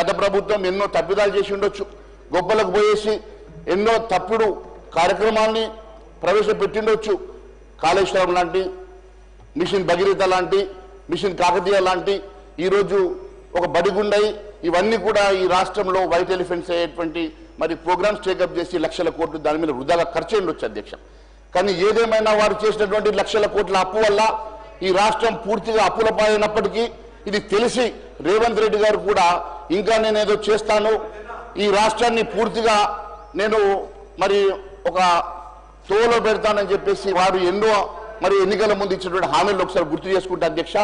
గత ప్రభుత్వం ఎన్నో తప్పిదాలు చేసి ఉండొచ్చు, గొప్పలకు పోయేసి ఎన్నో తప్పుడు కార్యక్రమాల్ని ప్రవేశపెట్టిండొచ్చు. కాళేశ్వరం లాంటి, మిషన్ భగీరథ లాంటి, మిషన్ కాకతీయ లాంటి, ఈరోజు ఒక బడిగుండై ఇవన్నీ కూడా ఈ రాష్ట్రంలో వైట్ ఎలిఫెంట్స్ అయ్యేటువంటి మరి ప్రోగ్రామ్స్ టేకప్ చేసి లక్షల కోట్లు దాని మీద వృధాగా ఖర్చు ఉండొచ్చు అధ్యక్ష. కానీ ఏదేమైనా వారు చేసినటువంటి లక్షల కోట్ల అప్పు వల్ల ఈ రాష్ట్రం పూర్తిగా అప్పుల పాలైనప్పటికీ ఇది తెలిసి రేవంత్ రెడ్డి గారు కూడా ఇంకా నేనేదో చేస్తాను, ఈ రాష్ట్రాన్ని పూర్తిగా నేను మరి ఒక తోలో పెడతానని చెప్పేసి వారు ఎన్నో మరి ఎన్నికల ముందు ఇచ్చినటువంటి హామీలు ఒకసారి గుర్తు చేసుకుంటే అధ్యక్ష,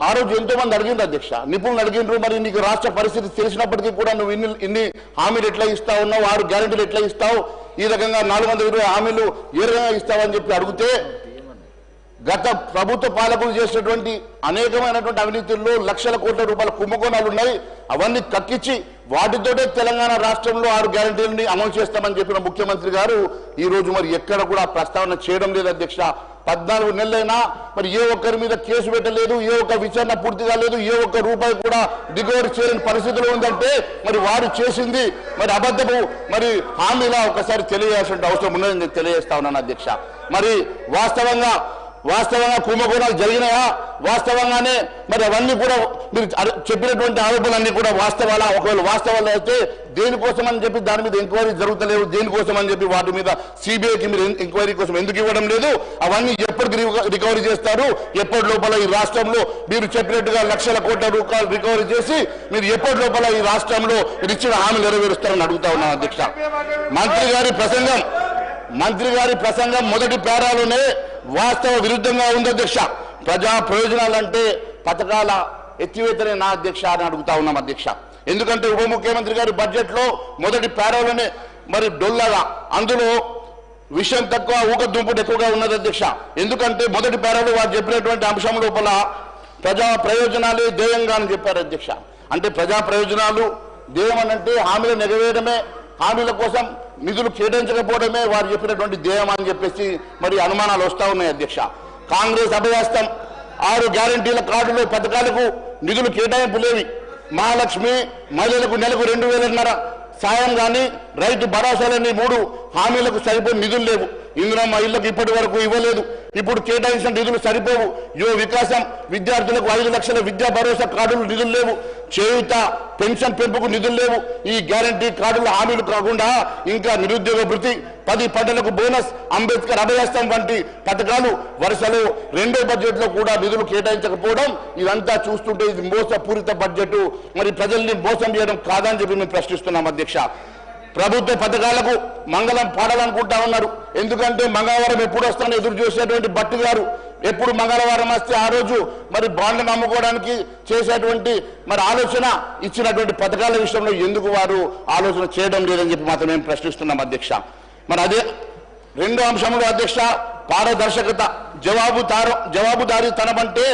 ఆ రోజు ఎంతో మంది అడిగిండ్రు అధ్యక్ష, నిపుణులు అడిగిండ్రు, మరి నీకు రాష్ట్ర పరిస్థితి తెలిసినప్పటికీ కూడా నువ్వు ఇన్ని హామీలు ఎట్లా ఇస్తావు, 6 గ్యారెంటీలు ఎట్లా ఇస్తావు, ఈ రకంగా 420 హామీలు ఏ రకంగా ఇస్తావని చెప్పి అడిగితే గత ప్రభుత్వ పాలకులు చేసినటువంటి అనేకమైనటువంటి అవినీతుల్లో లక్షల కోట్ల రూపాయల కుంభకోణాలు ఉన్నాయి. అవన్నీ కక్కించి వాటితోటే తెలంగాణ రాష్ట్రంలో 6 గ్యారెంటీలని అమలు చేస్తామని చెప్పిన ముఖ్యమంత్రి గారు ఈ రోజు మరి ఎక్కడ కూడా ప్రస్తావన చేయడం లేదు అధ్యక్ష. 14 నెలలైనా మరి ఏ ఒక్కరి మీద కేసు పెట్టలేదు, ఏ ఒక్క విచారణ పూర్తి కాలేదు, ఏ ఒక్క రూపాయి కూడా రికవరీ చేయని పరిస్థితిలో ఉందంటే మరి వారు చేసింది మరి అబద్ధపు మరి హామీలా ఒకసారి తెలియజేయాల్సిన అవసరం ఉన్నదని నేను తెలియజేస్తా ఉన్నాను అధ్యక్ష. మరి వాస్తవంగా కుంభకోణాలు జరిగినాయా, వాస్తవంగానే మరి అవన్నీ కూడా మీరు చెప్పినటువంటి ఆరోపణలన్నీ కూడా వాస్తవాలా, ఒకవేళ వాస్తవాలు అయితే దేనికోసం అని చెప్పి దాని మీద ఎంక్వైరీ జరుగుతలేవు, దేనికోసం అని చెప్పి వాటి మీద సిబిఐకి మీరు ఎంక్వైరీ కోసం ఎందుకు ఇవ్వడం లేదు, అవన్నీ ఎప్పటికి రికవరీ చేస్తారు, ఎప్పటి లోపల ఈ రాష్ట్రంలో మీరు చెప్పినట్టుగా లక్షల కోట్ల రూపాయలు రికవరీ చేసి మీరు ఎప్పటి లోపల ఈ రాష్ట్రంలో ఇచ్చిన హామీలు నెరవేరుస్తారని అడుగుతా ఉన్నాను అధ్యక్ష. మంత్రి గారి ప్రసంగం మొదటి పేరాలోనే వాస్తవ విరుద్ధంగా ఉంది అధ్యక్ష. ప్రజా ప్రయోజనాలంటే పథకాల ఎత్తివేతనే నా అధ్యక్ష అని అడుగుతా ఉన్నాం అధ్యక్ష. ఎందుకంటే ఉప ముఖ్యమంత్రి గారి బడ్జెట్ లో మొదటి పేరాలోనే మరి డొల్లగా అందులో విషయం తక్కువ ఊకదుంపుడు ఎక్కువగా ఉన్నది అధ్యక్ష. ఎందుకంటే మొదటి పేరాలో వారు చెప్పినటువంటి అంశం లోపల ప్రజా ప్రయోజనాలే ధ్యేయంగా అని చెప్పారు అధ్యక్ష. అంటే ప్రజా ప్రయోజనాలు ధ్యేయం అంటే హామీలు నెరవేయడమే, హామీల కోసం నిధులు కేటాయించకపోవడమే వారు చెప్పినటువంటి ధ్యేయం అని చెప్పేసి మరి అనుమానాలు వస్తా ఉన్నాయి అధ్యక్ష. కాంగ్రెస్ అభయాస్తం 6 గ్యారెంటీల కార్డులు పథకాలకు నిధులు కేటాయింపు లేవి. మహాలక్ష్మి, మహిళలకు నెలకు 2,000 సాయం కానీ, రైతు భరోసాలని 3 హామీలకు సరిపోయిన నిధులు లేవు. ఇందిరమ్మ ఇళ్లకు ఇప్పటి వరకు ఇవ్వలేదు. ఇప్పుడు కేటాయించిన నిధులు సరిపోవు. యువ వికాసం, విద్యార్థులకు 5 లక్షల విద్యా భరోసా కార్డులు నిధులు లేవు. చేయూత, పెన్షన్ పెంపుకు నిధులు లేవు. ఈ గ్యారంటీ కార్డుల హామీలు కాకుండా ఇంకా నిరుద్యోగ భృతి, 10 పంటలకు బోనస్, అంబేద్కర్ అభయాస్తం వంటి పథకాలు వరుసలో రెండో బడ్జెట్ లో కూడా నిధులు కేటాయించకపోవడం ఇదంతా చూస్తుంటే ఇది మోసపూరిత బడ్జెట్, మరి ప్రజల్ని మోసం చేయడం కాదని చెప్పి మేము ప్రశ్నిస్తున్నాం అధ్యక్ష. ప్రభుత్వ పథకాలకు మంగళం పాడాలనుకుంటా ఉన్నారు. ఎందుకంటే మంగళవారం ఎప్పుడు వస్తానో ఎదురు చూసేటువంటి భట్టి గారు ఎప్పుడు మంగళవారం వస్తే ఆ రోజు మరి బాండ్లను అమ్ముకోవడానికి చేసేటువంటి మరి ఆలోచన ఇచ్చినటువంటి పథకాల విషయంలో ఎందుకు వారు ఆలోచన చేయడం లేదని చెప్పి మాత్రం మేము ప్రశ్నిస్తున్నాం అధ్యక్ష. మరి అదే రెండో అంశంలో అధ్యక్ష పారదర్శకత, జవాబుదారీతనం అంటే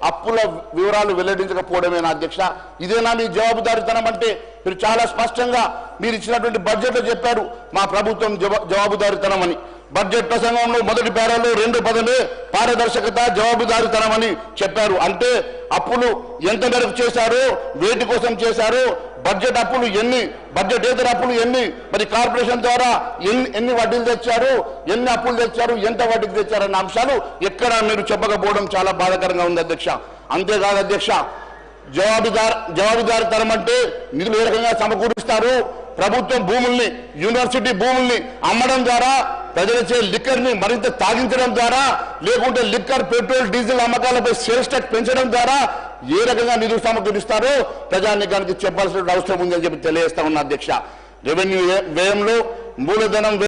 అప్పుల వివరాలు వెల్లడించకపోవడమేనా అధ్యక్ష? ఇదేనా మీ జవాబుదారీతనం అంటే? మీరు చాలా స్పష్టంగా మీరు ఇచ్చినటువంటి బడ్జెట్లో చెప్పారు మా ప్రభుత్వం జవాబుదారీతనం అని. బడ్జెట్ ప్రసంగంలో మొదటి పేరాలో 2 పదమే పారదర్శకత, జవాబుదారీతనం అని చెప్పారు. అంటే అప్పులు ఎంత మేరకు చేశారో, వేటి కోసం చేశారో, బడ్జెట్ అప్పులు ఎన్ని, బడ్జెటేతర అప్పులు ఎన్ని, మరి కార్పొరేషన్ ద్వారా ఎన్ని వడ్డీలు తెచ్చారు, ఎన్ని అప్పులు తెచ్చారు, ఎంత వడ్డీకి తెచ్చారన్న అంశాలు ఎక్కడ మీరు చెప్పకపోవడం చాలా బాధాకరంగా ఉంది అధ్యక్ష. అంతేకాదు అధ్యక్ష, జవాబుదారీతనం అంటే నిధులు ఏ రకంగా సమకూరుస్తారు? ప్రభుత్వం భూముల్ని, యూనివర్సిటీ భూముల్ని అమ్మడం ద్వారా, ప్రజలచే లిక్కర్ ని మరింత తాగించడం ద్వారా, లేకుంటే లిక్కర్, పెట్రోల్, డీజిల్ అమ్మకాలపై సేల్స్ ట్యాక్స్ పెంచడం ద్వారా ఏ రకంగా నిధులు సమకూరుస్తారో ప్రజానీకానికి చెప్పాల్సిన అవసరం ఉందని చెప్పి తెలియజేస్తా ఉన్నా అధ్యక్ష. రెవెన్యూ వ్యయంలో మూలధనం